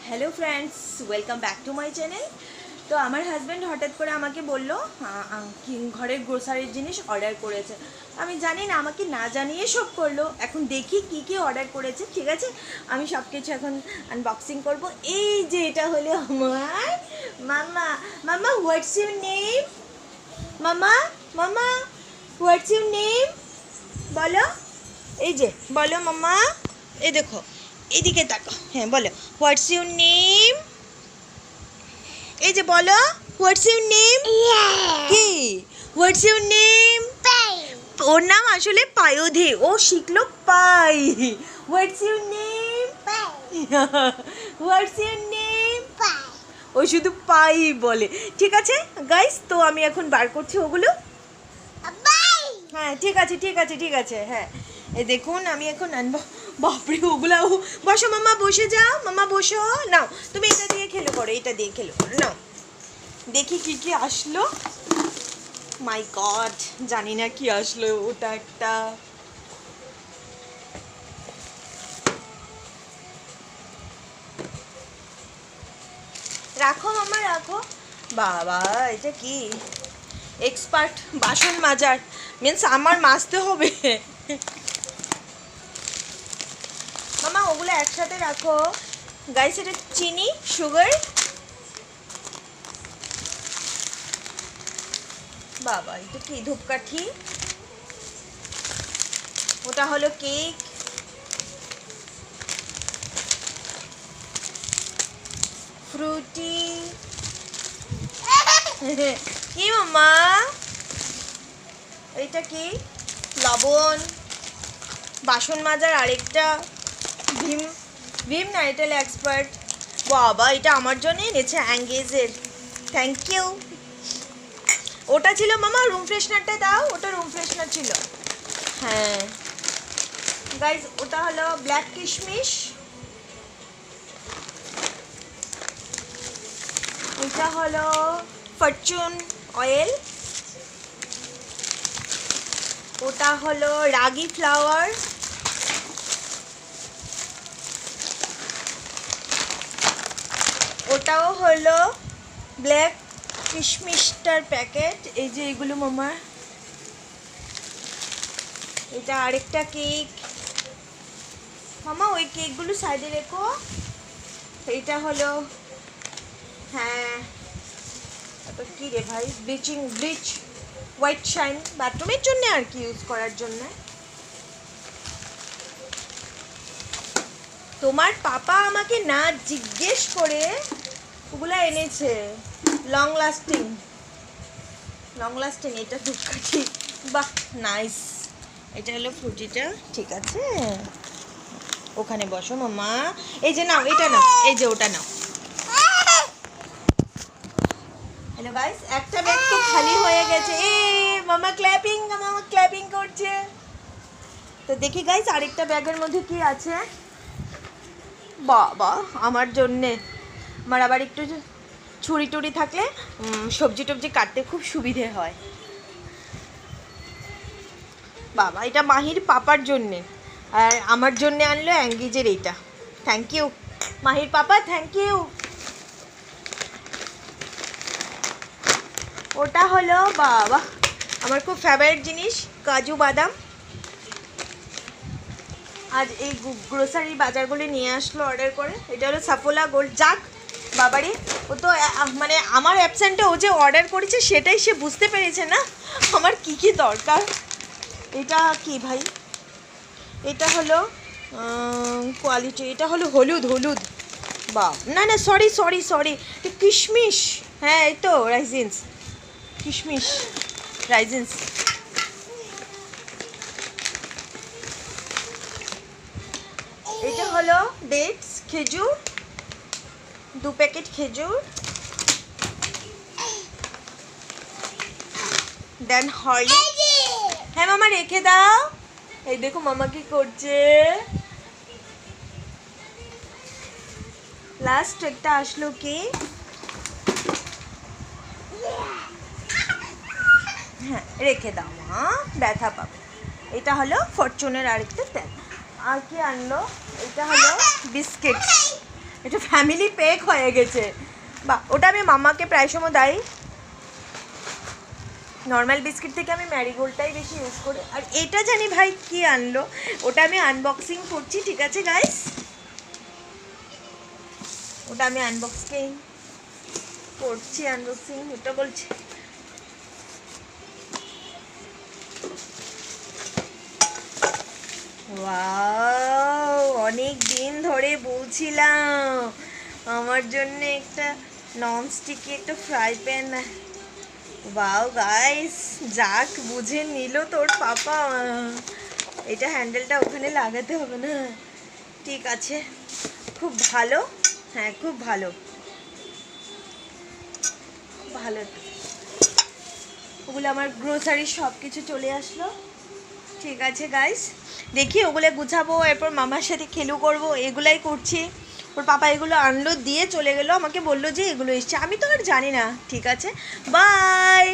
Hello friends, welcome back to my channel. তো আমার husband হঠাৎ করে আমাকে বললো কি ঘরের গ্রোসারির জিনিস অর্ডার করেছে। আমি জানি না, আমাকে না জানিয়ে সব করলো। এখন দেখি কি কি অর্ডার করেছে। ঠিক আছে, আমি সব কিছু এখন আনবক্সিং করব। এই যে এটা হলো আমার মামা। মামা, হোয়াটস ইউর নেম? মামা, মামা, হোয়াটস ইউর নেম? বলো। এই যে বলো মামা। এই দেখো, এদিকে তাকাও। হ্যাঁ বলো, হোয়াটস ইউর নেম? এই যে বলো, হোয়াটস ইউর নেম? কি হোয়াটস ইউর নেম? ওর নাম আসলে পায়োধে, ও শিখলো পাই। What's your name? What's your name? ও শুধু পাই বলে। ঠিক আছে গাইস, তো আমি এখন বার করছি ওগুলো। হ্যাঁ ঠিক আছে ঠিক আছে ঠিক আছে। হ্যাঁ এই দেখুন, আমি এখন আনবো। বাপরে, ওগুলা বসো মামা, বসে যাও মামা, বসো। নাও তুমি এটা দিয়ে খেলো করো, এটা দিয়ে খেলো করো। নাও দেখি কি কি আসলো। মাই গড, জানি না কি আসলো। ওটা একটা রাখো মামা, রাখো। বাবা, এটা কি? এক্সপার্ট বাসন মাজার, মিন্স আমার মাজতে হবে। মামা ওগুলো একসাথে রাখো। গাইস, এটা চিনি, সুগার। বাবা, এটা কি? ধূপকাঠি। ওটা হলো কেক। ফ্রুটি। কি মামা? এটা কি? লবণ। বাসন মাজার আরেকটা। ভীম ভীম নাইটেল এক্সপার্ট। বাবা, এটা আমার জন্য এনেছে অ্যাঙ্গেজের। Thank you. ওটা ছিল মামা রুম ফ্রেশনারটা দাও, ওটা রুম ফ্রেশনার ছিল। হ্যাঁ গাইজ, ওটা হলো ব্ল্যাক কিশমিশ। এটা হলো ফরচুন অয়েল। ওটা হলো রাগি ফ্লাওয়ার। ওটাও হলো ব্ল্যাক কিশমিশটার প্যাকেট। এই যে এগুলো মামা। এটা আরেকটা কেক। মামা ওই কেকগুলো সাইডে রেখো। এটা হলো, হ্যাঁ এটা কি রে ভাই? ব্লিচ হোয়াইট শাইন, বাথরুমের জন্য আর কি, ইউজ করার জন্য। তোমার পাপা আমাকে না জিজ্ঞেস করে ওগুলা এনেছে। Long lasting. এটা ধূপকাঠি। বাহ, নাইস। এটা হলো ফ্রুটিটা। ঠিক আছে, ওখানে বসো মামা। এই যে নাও, এটা নাও। এই যে ওটা নাও। হ্যালো গাইস, একটা ব্যাগ তো খালি হয়ে গেছে। মামা ক্ল্যাপিং করছে। তো দেখি গাইস, আরেকটা ব্যাগের মধ্যে কি আছে। বাবা, আমার জন্যে। আমার আবার একটু ছুরি টুরি থাকলে সবজি টবজি কাটতে খুব সুবিধে হয়। বাবা, এটা মাহির পাপার জন্যে, আর আমার জন্যে আনলো অ্যাঙ্গেজের এইটা। থ্যাংক ইউ মাহির পাপা, থ্যাংক ইউ। ওটা হলো বাবা আমার খুব ফেভারিট জিনিস, কাজু বাদাম। আজ এই গ্রোসারি বাজারগুলো নিয়ে আসলো অর্ডার করে। এটা হলো সাফোলা গোল্ড জাগ। বাবারে, ও তো মানে আমার অ্যাবসেন্টে ও যে অর্ডার করেছে সেটাই সে বুঝতে পেরেছে না আমার কি কি দরকার। এটা কি ভাই? এটা হলো কোয়ালিটি। এটা হলো হলুদ। বা না না, সরি, কিশমিশ। হ্যাঁ এই তো রাইজিনস, কিশমিশ রাইজিনস। এটা হলো ডেটস, খেজুর, 2 প্যাকেট খেজুর। দেন হরলিক্স। হ্যাঁ মামা, রেখে দাও। এই দেখো মামা কি করছে। লাস্ট একটা আসলো কি, হ্যাঁ রেখে দাও মা, ব্যথা পাবে। এটা হলো ফরচুনের আরেকটা তেল। আর কি আনলো? এটা হলো বিস্কিট। এটা ফ্যামিলি প্যাক হয়ে গেছে। বা ওটা আমি মামাকে প্রায় সময় দেয়। নর্মাল বিস্কিট থেকে আমি ম্যারিগোল্ডটাই বেশি ইউজ করি। আর এটা জানি ভাই কি আনলো, ওটা আমি আনবক্সিং করছি, ঠিক আছে গাইস? ওটা আমি আনবক্সিং করছি, আনবক্সিং ওটা বলছি। ওয়াও, অনেক দিন ধরে বলছিলাম আমার জন্য একটা ননস্টিকি একটা ফ্রাই প্যান। ওয়াও গাইস, যাক বুঝে নিল তোর পাপা। এটা হ্যান্ডেলটা ওখানে লাগাতে হবে না, ঠিক আছে, খুব ভালো। হ্যাঁ খুব ভালো, ভালো। ওগুলো আমার গ্রোসারির সব কিছু চলে আসলো, ঠিক আছে গাইস। দেখি ওগুলো গুছাবো, এরপর মামার সাথে খেলু করব, এগুলাই করছি। ওর পাপা এগুলো আনলো, দিয়ে চলে গেলো, আমাকে বললো যে এগুলো এসছে, আমি তো আর জানি না, ঠিক আছে, বাই।